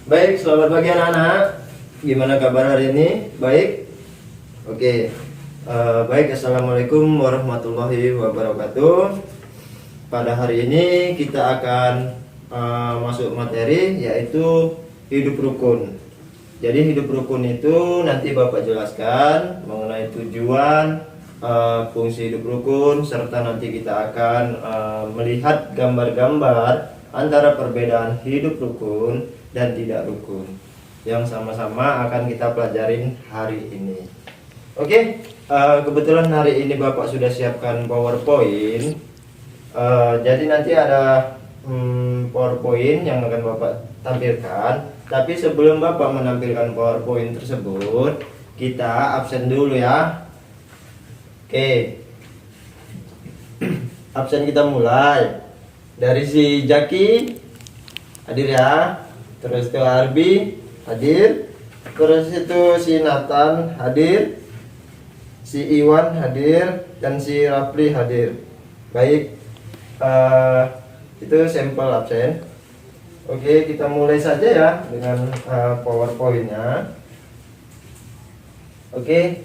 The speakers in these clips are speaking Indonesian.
Baik, selamat pagi anak-anak. Gimana kabar hari ini? Baik? Oke. Baik, Assalamualaikum warahmatullahi wabarakatuh. Pada hari ini kita akan masuk materi, yaitu hidup rukun. Jadi hidup rukun itu nanti Bapak jelaskan mengenai tujuan, fungsi hidup rukun, serta nanti kita akan melihat gambar-gambar antara perbedaan hidup rukun dan tidak rukun yang sama-sama akan kita pelajarin hari ini. Oke, kebetulan hari ini Bapak sudah siapkan PowerPoint. Jadi nanti ada PowerPoint yang akan Bapak tampilkan. Tapi sebelum Bapak menampilkan PowerPoint tersebut, kita absen dulu ya. Oke. Absen kita mulai. Dari si Jaki hadir ya. Terus ke Arbi hadir. Terus itu si Nathan hadir. Si Iwan hadir dan si Rafli hadir. Baik. Itu sampel absen. Oke, kita mulai saja ya dengan PowerPoint-nya. Oke,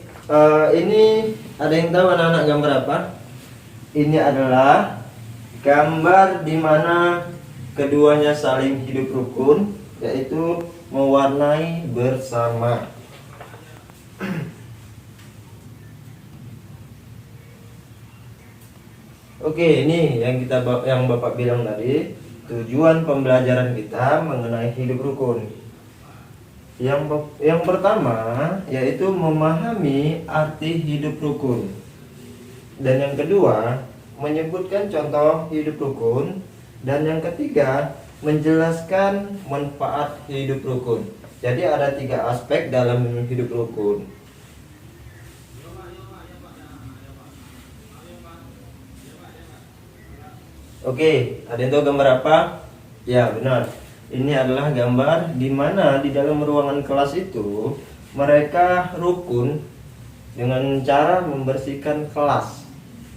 ini ada yang tahu anak-anak gambar apa? Ini adalah gambar di mana keduanya saling hidup rukun, yaitu mewarnai bersama. Oke, ini yang Bapak bilang tadi. Tujuan pembelajaran kita mengenai hidup rukun. Yang pertama yaitu memahami arti hidup rukun. Dan yang kedua, menyebutkan contoh hidup rukun. Dan yang ketiga, menjelaskan manfaat hidup rukun. Jadi ada 3 aspek dalam hidup rukun. Oke, ada yang tahu gambar apa? Ya, benar. Ini adalah gambar di mana di dalam ruangan kelas itu mereka rukun dengan cara membersihkan kelas.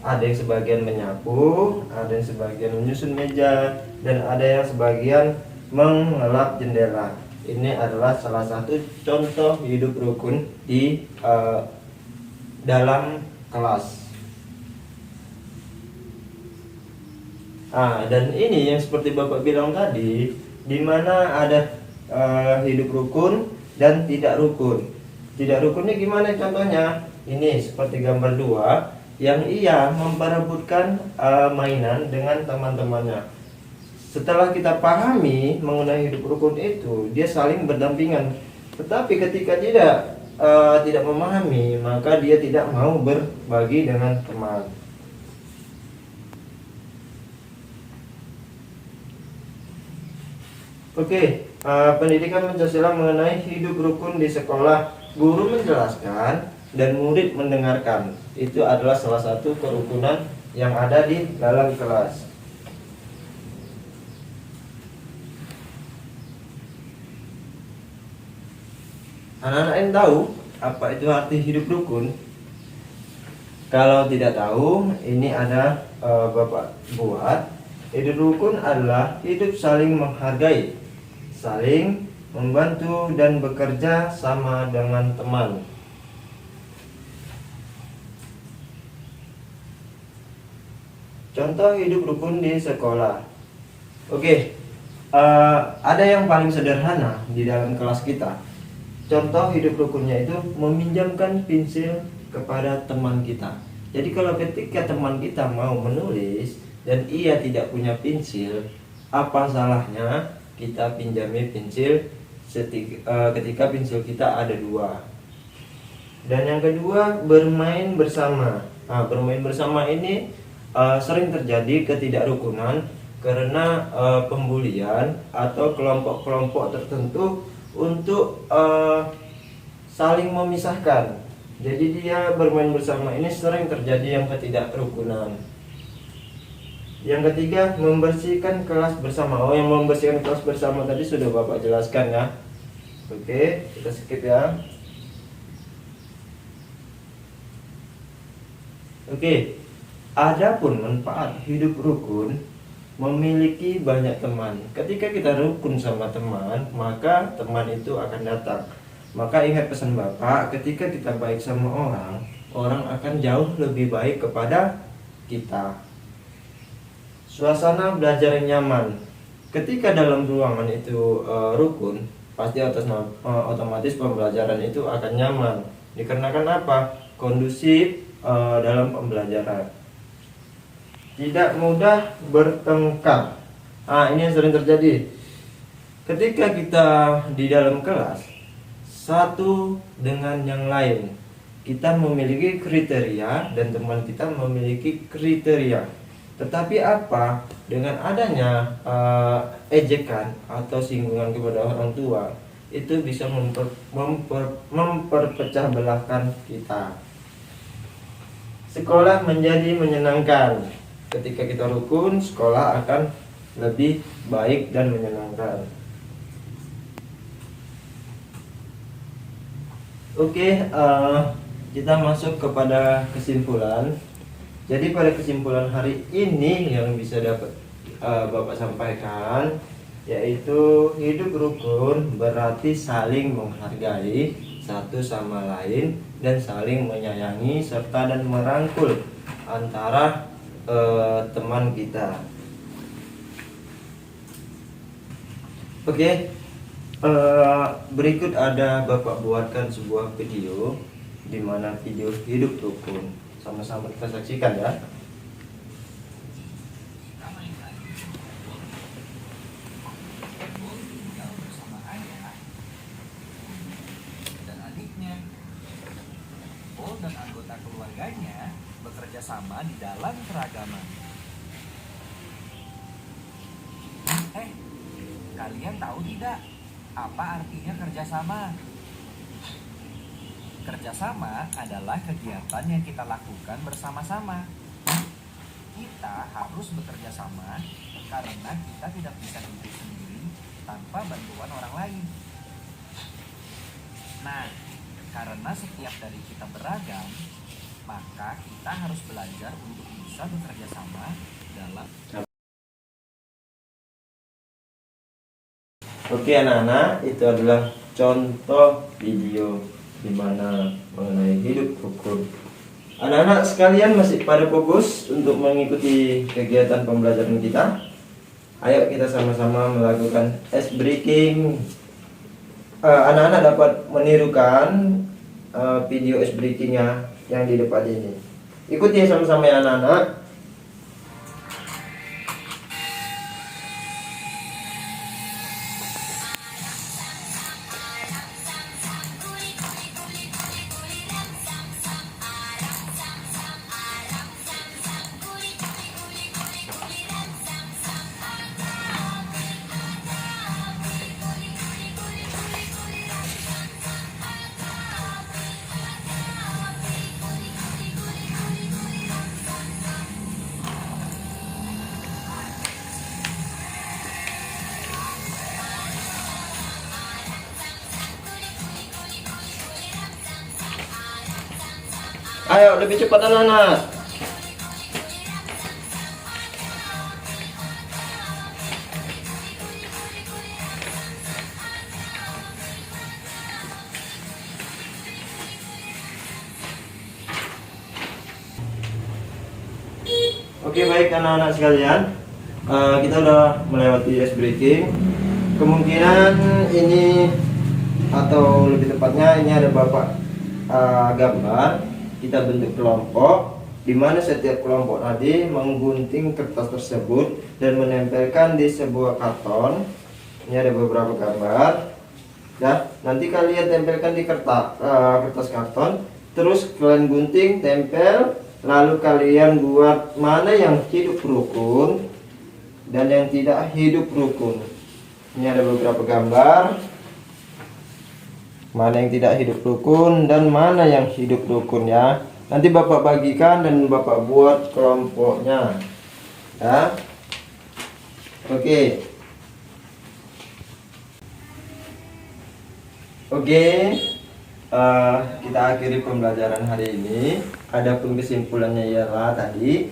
Ada yang sebagian menyapu, ada yang sebagian menyusun meja, dan ada yang sebagian mengelap jendela. Ini adalah salah satu contoh hidup rukun di dalam kelas. Dan ini yang seperti Bapak bilang tadi, di mana ada hidup rukun dan tidak rukun. Tidak rukunnya gimana contohnya? Ini seperti gambar 2 yang ia memperebutkan mainan dengan teman-temannya. Setelah kita pahami mengenai hidup rukun itu, dia saling berdampingan. Tetapi ketika tidak memahami, maka dia tidak mau berbagi dengan teman. Oke, pendidikan Pancasila mengenai hidup rukun di sekolah. Guru menjelaskan dan murid mendengarkan. Itu adalah salah satu kerukunan yang ada di dalam kelas. Anak-anak yang tahu apa itu arti hidup rukun? Kalau tidak tahu, ini ada Bapak buat. Hidup rukun adalah hidup saling menghargai, saling membantu dan bekerja sama dengan teman. Contoh hidup rukun di sekolah. Oke, ada yang paling sederhana di dalam kelas kita. Contoh hidup rukunnya itu meminjamkan pensil kepada teman kita. Jadi kalau ketika teman kita mau menulis dan ia tidak punya pensil, apa salahnya kita pinjami pensil ketika pensil kita ada 2. Dan yang kedua, bermain bersama. Bermain bersama ini sering terjadi ketidakrukunan karena pembulian atau kelompok-kelompok tertentu untuk saling memisahkan. Jadi dia bermain bersama ini sering terjadi yang ketidakrukunan. Yang ketiga, membersihkan kelas bersama. Yang membersihkan kelas bersama tadi sudah Bapak jelaskan ya. Oke, kita skip ya. Oke, adapun manfaat hidup rukun memiliki banyak teman. Ketika kita rukun sama teman, maka teman itu akan datang. Maka ingat pesan Bapak, ketika kita baik sama orang, orang akan jauh lebih baik kepada kita. Suasana belajar yang nyaman. Ketika dalam ruangan itu rukun, pasti otomatis pembelajaran itu akan nyaman. Dikarenakan apa? Kondusif dalam pembelajaran. Tidak mudah bertengkar. Ini yang sering terjadi. Ketika kita di dalam kelas, satu dengan yang lain, kita memiliki kriteria dan teman kita memiliki kriteria. Tetapi apa? Dengan adanya ejekan atau singgungan kepada orang tua, itu bisa memperpecah belahkan kita. Sekolah menjadi menyenangkan. Ketika kita rukun, sekolah akan lebih baik dan menyenangkan. Oke, kita masuk kepada kesimpulan. Jadi pada kesimpulan hari ini yang bisa dapat Bapak sampaikan, yaitu hidup rukun berarti saling menghargai satu sama lain dan saling menyayangi serta dan merangkul antara teman kita. Oke, berikut ada Bapak buatkan sebuah video di mana video hidup rukun. Sama-sama kita saksikan ya. Dan adiknya, Paul dan anggota keluarganya bekerja sama di dalam keragaman. Kalian tahu tidak apa artinya kerjasama? Kerjasama adalah kegiatan yang kita lakukan bersama-sama. Kita harus bekerja sama karena kita tidak bisa hidup sendiri tanpa bantuan orang lain. Nah, karena setiap dari kita beragam, maka kita harus belajar untuk bisa bekerja sama dalam. Oke anak-anak, itu adalah contoh video di mana mengenai hidup rukun. Anak-anak sekalian masih pada fokus untuk mengikuti kegiatan pembelajaran kita? Ayo kita sama-sama melakukan ice breaking. Anak-anak dapat menirukan video ice breakingnya yang di depan ini. Ikuti sama-sama ya anak-anak. Ayo lebih cepat anak-anak. Oke baik anak-anak sekalian, kita udah melewati ice breaking. Kemungkinan ini atau lebih tepatnya ini ada Bapak gambar. Kita bentuk kelompok di mana setiap kelompok tadi menggunting kertas tersebut dan menempelkan di sebuah karton. Ini ada beberapa gambar. Nah, nanti kalian tempelkan di kertas karton, terus kalian gunting, tempel, lalu kalian buat mana yang hidup rukun dan yang tidak hidup rukun. Ini ada beberapa gambar. Mana yang tidak hidup rukun dan mana yang hidup rukun ya. Nanti Bapak bagikan dan Bapak buat kelompoknya ya. Oke. Kita akhiri pembelajaran hari ini. Adapun kesimpulannya ialah tadi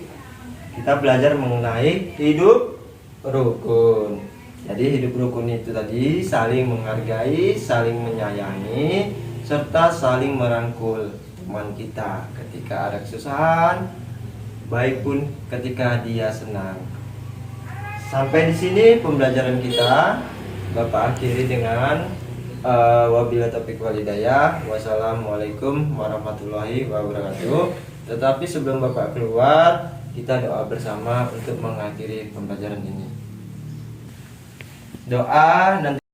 kita belajar mengenai hidup rukun. Jadi hidup rukun itu tadi saling menghargai, saling menyayangi, serta saling merangkul teman kita ketika ada kesusahan, baik pun ketika dia senang. Sampai di sini pembelajaran kita. Bapak akhiri dengan wabillahi taufiq wal hidayah. Wassalamualaikum warahmatullahi wabarakatuh. Tetapi sebelum Bapak keluar, kita doa bersama untuk mengakhiri pembelajaran ini. Doa nanti